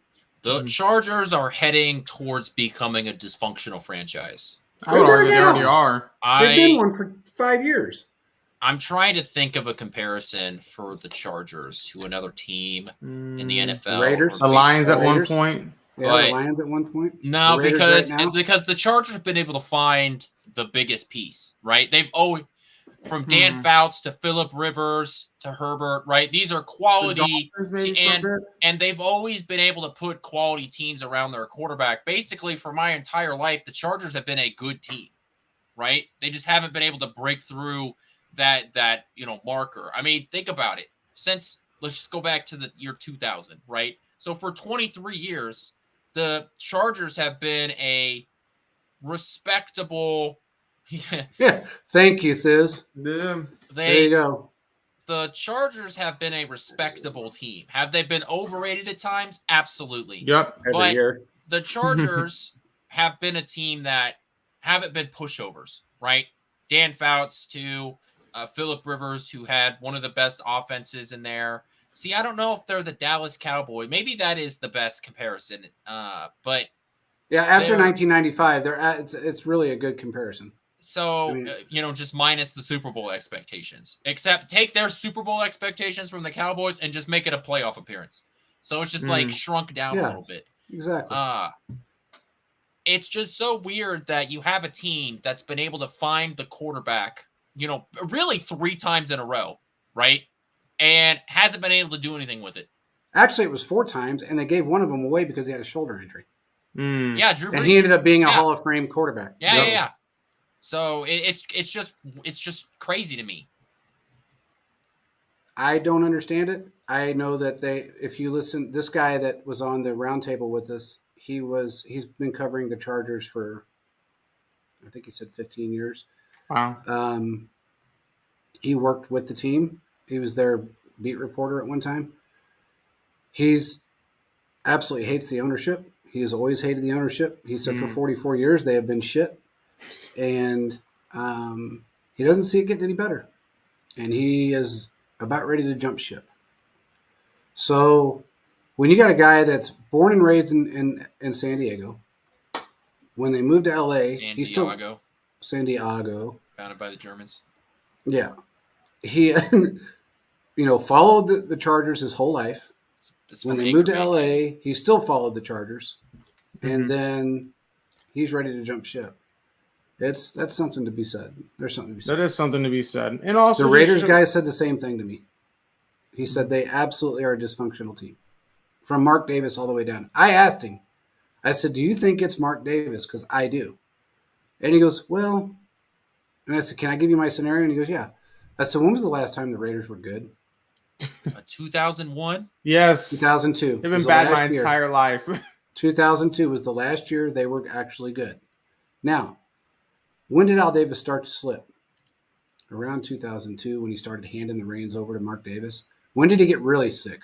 The Chargers are heading towards becoming a dysfunctional franchise. I would argue they already are. They've been one for 5 years. I'm trying to think of a comparison for the Chargers to another team in the NFL. Raiders, the Lions at one point. Yeah, the Lions at one point. No, because the Chargers have been able to find the biggest piece, right? They've always, from Dan Fouts to Phillip Rivers to Herbert, right? These are quality, and they've always been able to put quality teams around their quarterback. Basically, for my entire life, the Chargers have been a good team, right? They just haven't been able to break through that marker. I mean, think about it. Let's just go back to the year 2000, right? So for 23 years, the Chargers have been a respectable. Yeah. Thank you, Thiz. Yeah. There you go. The Chargers have been a respectable team. Have they been overrated at times? Absolutely. Yep. Every year. The Chargers have been a team that haven't been pushovers, right? Dan Fouts to Phillip Rivers, who had one of the best offenses in there. See, I don't know if they're the Dallas Cowboys. Maybe that is the best comparison. But Yeah, after They're- 1995, it's really a good comparison. So, I mean- just minus the Super Bowl expectations. Except take their Super Bowl expectations from the Cowboys and just make it a playoff appearance. So it's just like shrunk down a Yeah. little bit. Exactly. It's just so weird that you have a team that's been able to find the quarterback, really 3 times in a row, right? And hasn't been able to do anything with it. Actually, it was 4 times, and they gave one of them away because he had a shoulder injury. Yeah, Drew Brees. And he ended up being a Yeah. Hall of Fame quarterback. Yeah. So it's just crazy to me. I don't understand it. I know that if you listen, this guy that was on the roundtable with us, he's been covering the Chargers for, I think he said 15 years. Wow. He worked with the team. He was their beat reporter at one time. He's absolutely hates the ownership. He has always hated the ownership. He said for 44 years they have been shit, and he doesn't see it getting any better. And he is about ready to jump ship. So when you got a guy that's born and raised in San Diego, when they moved to LA, he's still San Diego, founded by the Germans. Yeah, he followed the Chargers his whole life. It's when from they moved to Anchorman. LA, he still followed the Chargers, and then he's ready to jump ship. That's something to be said. There's something to be said. That is something to be said. And also, The Raiders guy said the same thing to me. He said they absolutely are a dysfunctional team, from Mark Davis all the way down. I asked him. I said, "Do you think it's Mark Davis?" Because I do. And he goes, "Well," and I said, "Can I give you my scenario?" And he goes, "Yeah." I said, "When was the last time the Raiders were good?" 2001. Yes. 2002. They've been bad my entire life. 2002 was the last year they were actually good. Now, when did Al Davis start to slip? Around 2002 when he started handing the reins over to Mark Davis. When did he get really sick?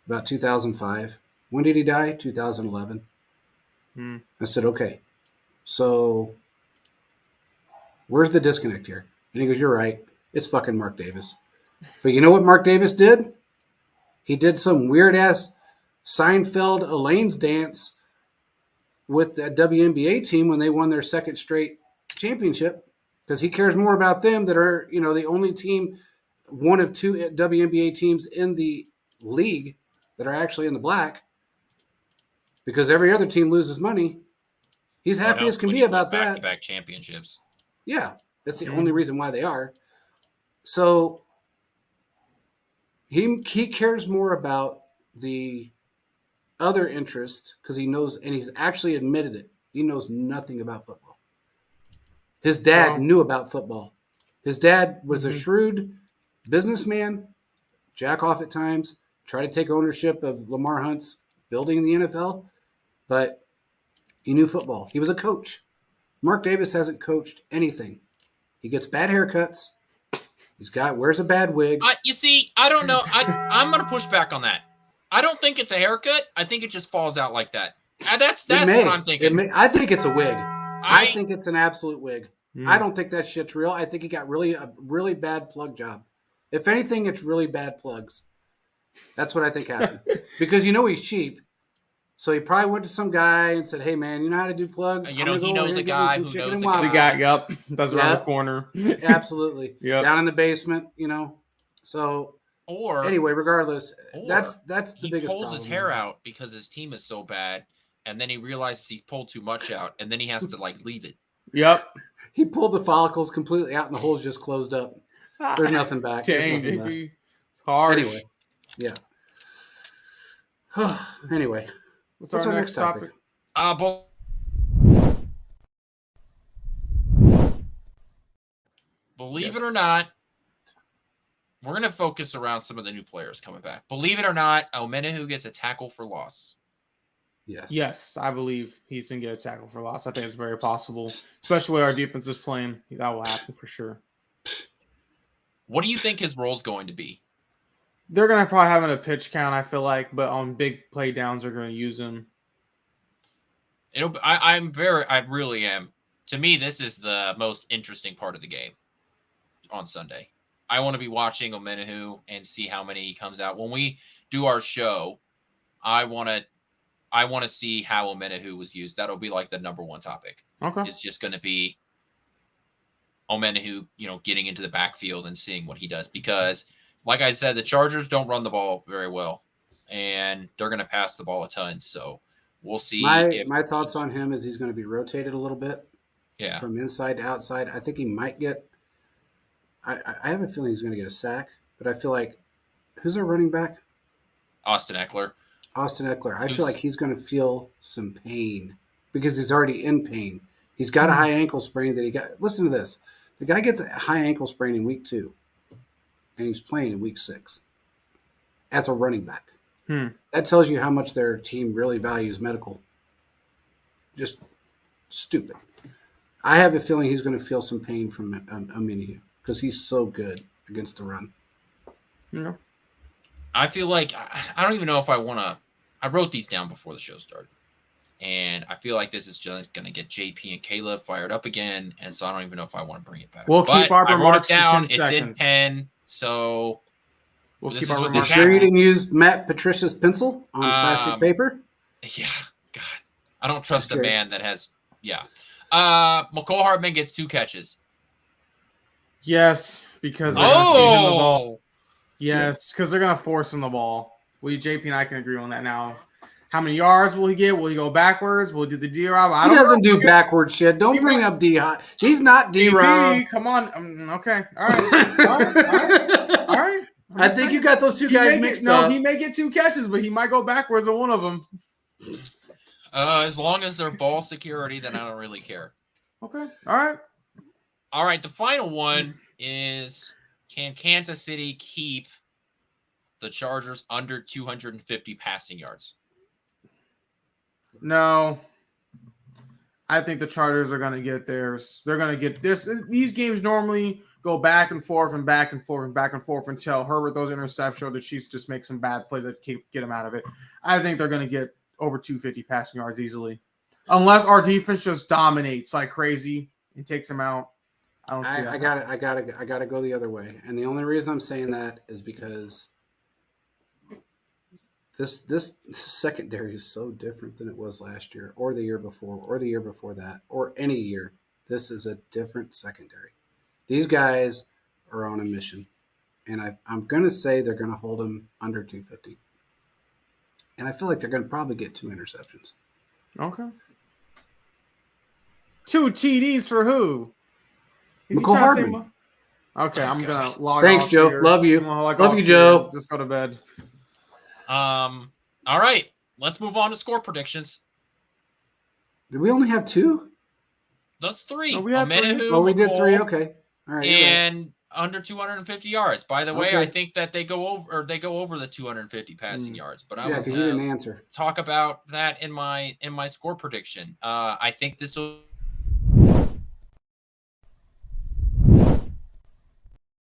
About 2005. When did he die? 2011. I said, okay, so where's the disconnect here? And he goes, you're right. It's fucking Mark Davis. But you know what Mark Davis did? He did some weird-ass Seinfeld Elaine's dance with the WNBA team when they won their second straight championship, because he cares more about them that are, the only team, one of 2 WNBA teams in the league that are actually in the black, because every other team loses money. He's happy as can be about that. Back-to-back championships. Yeah, that's the only reason why they are. So he cares more about the other interest because he knows, and he's actually admitted it. He knows nothing about football. His dad knew about football. His dad was a shrewd businessman, jack off at times, try to take ownership of Lamar Hunt's building in the NFL, but he knew football. He was a coach. Mark Davis hasn't coached anything. He gets bad haircuts. Wears a bad wig. You see, I don't know. I'm going to push back on that. I don't think it's a haircut. I think it just falls out like that. That's what I'm thinking. I think it's a wig. I think it's an absolute wig. I don't think that shit's real. I think he got a really bad plug job. If anything, it's really bad plugs. That's what I think happened. Because he's cheap. So he probably went to some guy and said, hey, man, you know how to do plugs? He knows a guy who knows a guy. The guy, yep. That's around the corner. Absolutely. Yep. Down in the basement, So anyway, regardless, that's the biggest problem. He pulls his hair out because his team is so bad, and then he realizes he's pulled too much out, and then he has to leave it. Yep. He pulled the follicles completely out, and the hole's just closed up. There's nothing back. Dang, baby. It's hard. Anyway, yeah. Anyway, what's our next topic? Believe it or not, we're going to focus around some of the new players coming back. Believe it or not, Omenihu gets a tackle for loss. Yes, I believe he's going to get a tackle for loss. I think it's very possible, especially where our defense is playing. That will happen for sure. What do you think his role is going to be? They're going to probably have a pitch count, I feel like, but on big play downs, they're going to use him. I really am. To me, this is the most interesting part of the game on Sunday. I want to be watching Omenihu and see how many he comes out. When we do our show, I want to I want to see how Omenihu was used. That'll be like the number one topic. Okay. It's just going to be Omenihu, getting into the backfield and seeing what he does. Because, like I said, the Chargers don't run the ball very well, and they're going to pass the ball a ton. So we'll see. My thoughts on him is he's going to be rotated a little bit. Yeah. From inside to outside. I think he might get – I have a feeling he's going to get a sack, but I feel like – who's our running back? Austin Eckler. I feel like he's going to feel some pain because he's already in pain. He's got a high ankle sprain that he got. Listen to this. The guy gets a high ankle sprain in week 2, and he's playing in week 6 as a running back. That tells you how much their team really values medical. Just stupid. I have a feeling he's going to feel some pain from Omenihu because he's so good against the run. Yeah. I feel like I don't even know if I want to. I wrote these down before the show started, and I feel like this is just going to get JP and Caleb fired up again, and so I don't even know if I want to bring it back. We'll keep our I wrote remarks it down. to 10 It's seconds. in pen, so We'll this keep is our what You this remarks. sure you happened. didn't use Matt Patricia's pencil on plastic paper? Yeah, God, I don't trust a Okay. man that has. Yeah, McCole Hardman gets 2 catches. Yes, because they're gonna feed him the ball. Oh, Yes, because they're gonna force him the ball. JP and I can agree on that now. How many yards will he get? Will he go backwards? Will he do the D-Rob? He doesn't do backward shit. Don't He bring might- up D-Hop. He's not D-Rob. DB, come on. Okay. All right. All right. I'm I just think saying. you got those two He guys may mixed get, up. No, he may get 2 catches, but he might go backwards on one of them. as long as they're ball security, then I don't really care. Okay. All right. All right, the final one is: can Kansas City keep the Chargers under 250 passing yards? No. I think the Chargers are going to get theirs. They're going to get this. These games normally go back and forth and back and forth and back and forth until Herbert those interceptions or the Chiefs just make some bad plays that get them out of it. I think they're going to get over 250 passing yards easily. Unless our defense just dominates like crazy and takes them out. I don't see that. I gotta go the other way. And the only reason I'm saying that is because this secondary is so different than it was last year or the year before or the year before that or any year. This is a different secondary. These guys are on a mission. And I'm going to say they're going to hold them under 250. And I feel like they're going to probably get 2 interceptions. Okay. 2 TDs for who? Is he McCole trying to say Hardman. Okay, I'm God. gonna log Thanks, off Joe. here. Love you. I'm gonna log Love off you, here. Joe. Just go to bed. All right, let's move on to score predictions. Did we only have 2? Those 3: No, we had 3. Omenihu, Oh, we did 3. McCole, Okay. All right. You're right. and under 250 yards. By the way, Okay. I think that they go over the 250 passing yards. But I Yeah, was because you didn't answer. talk about that in my score prediction. I think this will.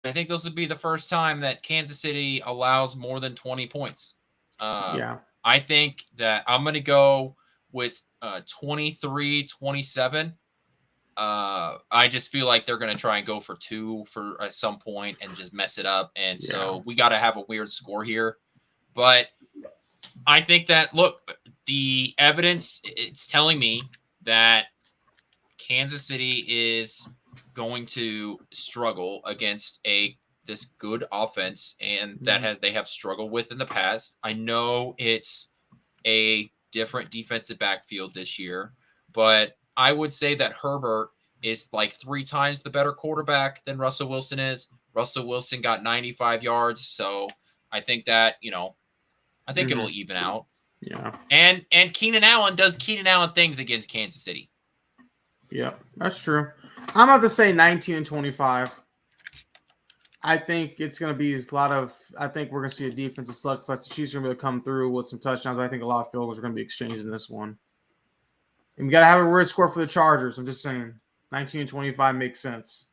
I think this would be the first time that Kansas City allows more than 20 points. Yeah. I think that I'm going to go with 23-27. I just feel like they're going to try and go for 2 at some point and just mess it up. And so we got to have a weird score here. But I think that, look, the evidence, it's telling me that Kansas City is going to struggle against this good offense, and that they have struggled with in the past. I know it's a different defensive backfield this year, but I would say that Herbert is like 3 times the better quarterback than Russell Wilson is. Russell Wilson got 95 yards, so I think that, I think it'll even out. Yeah. And Keenan Allen does Keenan Allen things against Kansas City. Yeah, that's true. I'm about to say 19-25. I think it's going to be a lot of. I think we're going to see a defensive slugfest. The Chiefs are going to come through with some touchdowns. But I think a lot of field goals are going to be exchanged in this one. And we got to have a weird score for the Chargers. I'm just saying, 19-25 makes sense.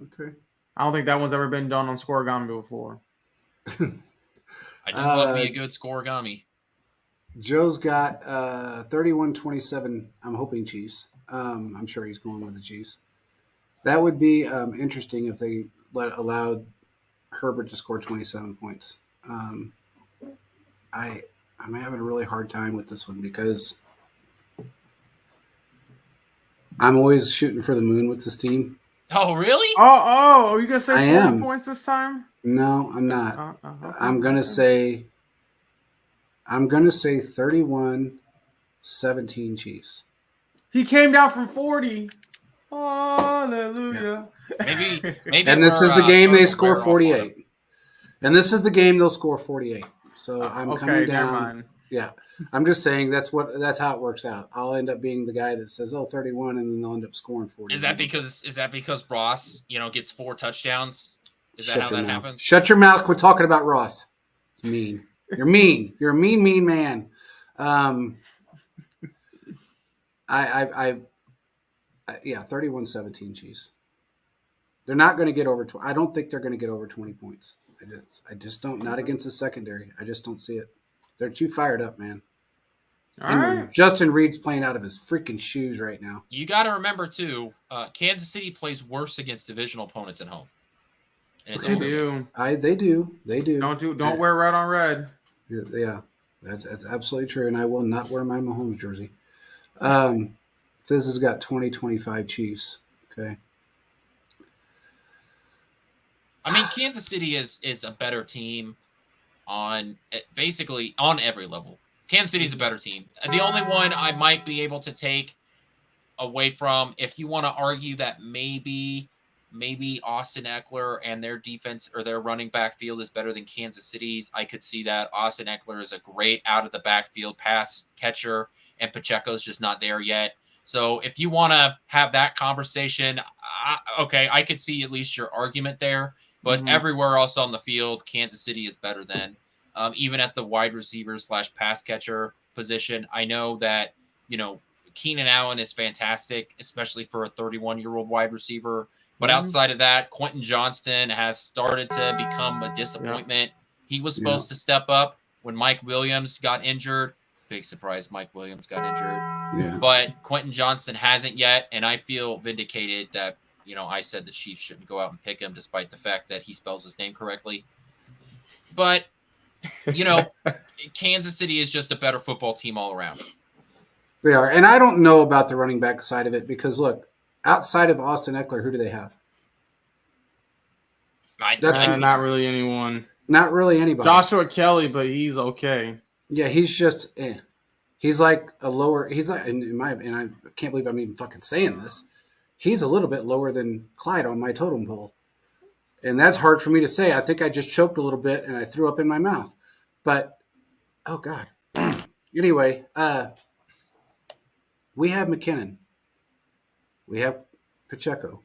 Okay. I don't think that one's ever been done on Scoregami before. I do love me a good scoregami. Joe's got 31-27. I'm hoping Chiefs. I'm sure he's going with the Chiefs. That would be interesting if they allowed Herbert to score 27 points. I I'm having a really hard time with this one because I'm always shooting for the moon with this team. Oh, really? Are you gonna say I 40 am. points this time? No, I'm not. Okay, I'm gonna say 31-17 Chiefs. He came down from 40. Hallelujah. Maybe. And this is the game they score starting to wear off on 48. And this is the game they'll score 48. So I'm Okay, coming never down. mind. Yeah. I'm just saying that's how it works out. I'll end up being the guy that says, 31, and then they'll end up scoring 40. Is that because Ross, gets 4 touchdowns? Is that how that happens? Shut your mouth. Quit talking about Ross. It's mean. You're mean. You're a mean man. Yeah, 31-17 Chiefs. They're not going to get over. I don't think they're going to get over 20 points. I just don't. Not against the secondary. I just don't see it. They're too fired up, man. All right. Justin Reed's playing out of his freaking shoes right now. You got to remember too, Kansas City plays worse against divisional opponents at home. And it's They over. do. They do. Don't wear red on red. Yeah, that's absolutely true. And I will not wear my Mahomes jersey. This has got 20-25 Chiefs. Okay. I mean, Kansas City is a better team on every level. Kansas City is a better team. The only one I might be able to take away from, if you want to argue that maybe Austin Eckler and their defense or their running back field is better than Kansas City's, I could see that. Austin Eckler is a great out of the backfield pass catcher, and Pacheco's just not there yet. So if you want to have that conversation, I could see at least your argument there. But everywhere else on the field, Kansas City is better than. Even at the wide receiver / pass catcher position, I know that, Keenan Allen is fantastic, especially for a 31-year-old wide receiver. But outside of that, Quentin Johnston has started to become a disappointment. He was supposed to step up when Mike Williams got injured. Big surprise, Mike Williams got injured. Yeah. But Quentin Johnston hasn't yet, and I feel vindicated that, I said the Chiefs shouldn't go out and pick him despite the fact that he spells his name correctly. But, Kansas City is just a better football team all around. They are. And I don't know about the running back side of it because, look, outside of Austin Eckler, who do they have? Not really anyone. Not really anybody. Joshua Kelly, but he's okay. Yeah, he's just He's like a lower. He's like, and I can't believe I'm even fucking saying this. He's a little bit lower than Clyde on my totem pole, and that's hard for me to say. I think I just choked a little bit and I threw up in my mouth. But oh god. Anyway, we have McKinnon, we have Pacheco,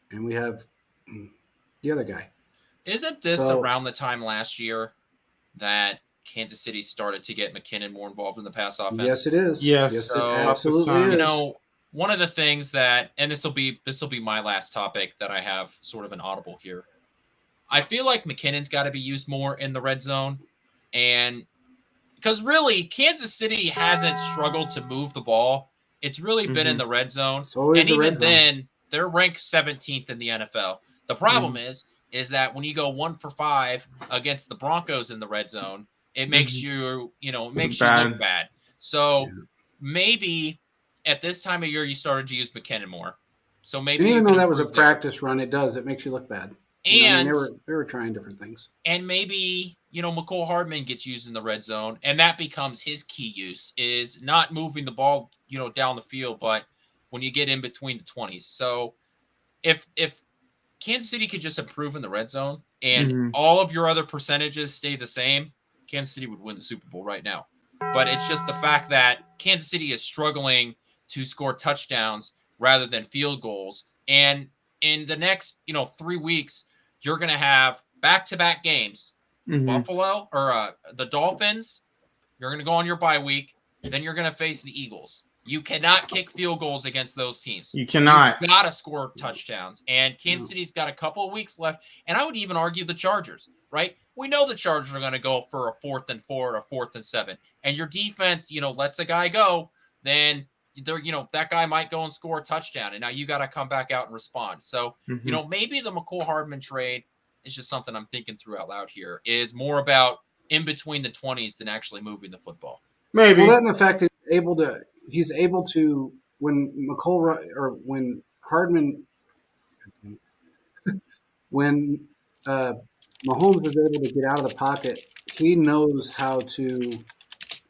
and we have the other guy. Isn't this around the time last year that Kansas City started to get McKinnon more involved in the pass offense? Yes, it is. Yes, it absolutely is. One of the things that, and this will be my last topic that I have sort of an audible here. I feel like McKinnon's got to be used more in the red zone, and because really Kansas City hasn't struggled to move the ball. It's really been in the red zone, and even then they're ranked 17th in the NFL. The problem is that when you go 1 for 5 against the Broncos in the red zone, it makes you look bad. So maybe at this time of year you started to use McKinnon more. So maybe, and even though that was a practice run, it makes you look bad. And they were trying different things. And maybe McCole Hardman gets used in the red zone, and that becomes his key use, is not moving the ball down the field, but when you get in between the 20s. So if Kansas City could just improve in the red zone and all of your other percentages stay the same, Kansas City would win the Super Bowl right now. But it's just the fact that Kansas City is struggling to score touchdowns rather than field goals. And in the next, 3 weeks, you're going to have back-to-back games. Buffalo or the Dolphins, you're going to go on your bye week. Then you're going to face the Eagles. You cannot kick field goals against those teams. You cannot. You got to score touchdowns. And Kansas City's got a couple of weeks left. And I would even argue the Chargers, right? We know the Chargers are going to go for a 4th and 4 or a 4th and 7. And your defense, lets a guy go, then that guy might go and score a touchdown. And now you got to come back out and respond. So, maybe the McCole Hardman trade is just something I'm thinking through out loud here, is more about in between the 20s than actually moving the football. Maybe. Well, that and the fact that he's able to when when Hardman, when Mahomes is able to get out of the pocket, he knows how to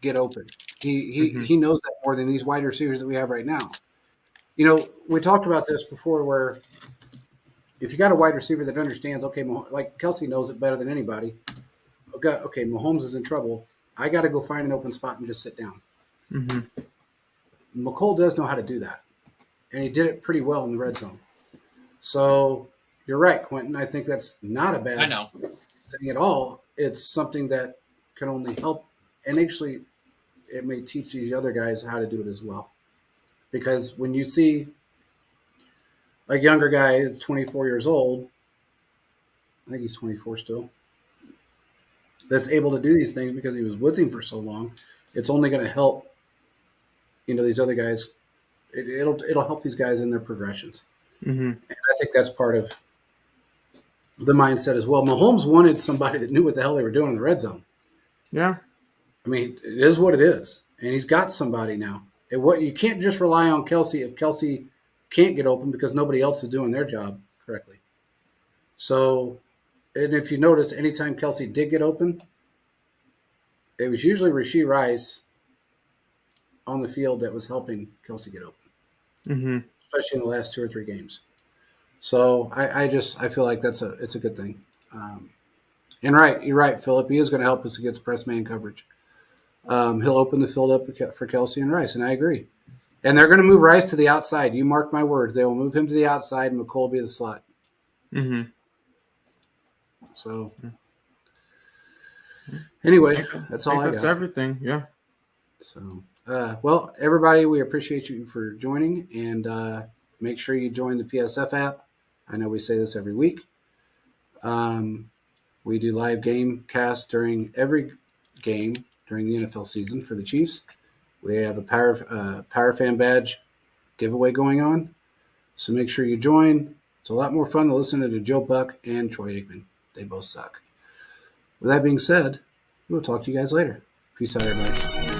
get open. He knows that more than these wide receivers that we have right now. You know, we talked about this before, where if you got a wide receiver that understands, okay, like Kelsey knows it better than anybody. Okay, Mahomes is in trouble. I got to go find an open spot and just sit down. McCole does know how to do that, and he did it pretty well in the red zone. So you're right, Quentin. I think that's not a bad thing at all. It's something that can only help, and actually it may teach these other guys how to do it as well. Because when you see a younger guy that's 24 years old, I think he's 24 still, that's able to do these things because he was with him for so long, it's only going to help, these other guys. It'll help these guys in their progressions. And I think that's part of the mindset as well. Mahomes wanted somebody that knew what the hell they were doing in the red zone. Yeah. I mean, it is what it is. And he's got somebody now. You can't just rely on Kelsey if Kelsey can't get open because nobody else is doing their job correctly. So, and if you notice, anytime Kelsey did get open, it was usually Rashee Rice on the field that was helping Kelsey get open, especially in the last 2 or 3 games. So I feel like it's a good thing. And you're right, Philip. He is going to help us against press man coverage. He'll open the field up for Kelsey and Rice, and I agree. And they're going to move Rice to the outside. You mark my words. They will move him to the outside, and McCole will be the slot. So, anyway, that's all I got. That's everything, yeah. So, well, everybody, we appreciate you for joining, and make sure you join the PSF app. I know we say this every week. We do live game casts during every game during the NFL season for the Chiefs. We have a Power Fan badge giveaway going on, so make sure you join. It's a lot more fun to listen to Joe Buck and Troy Aikman. They both suck. With that being said, we'll talk to you guys later. Peace out, everybody.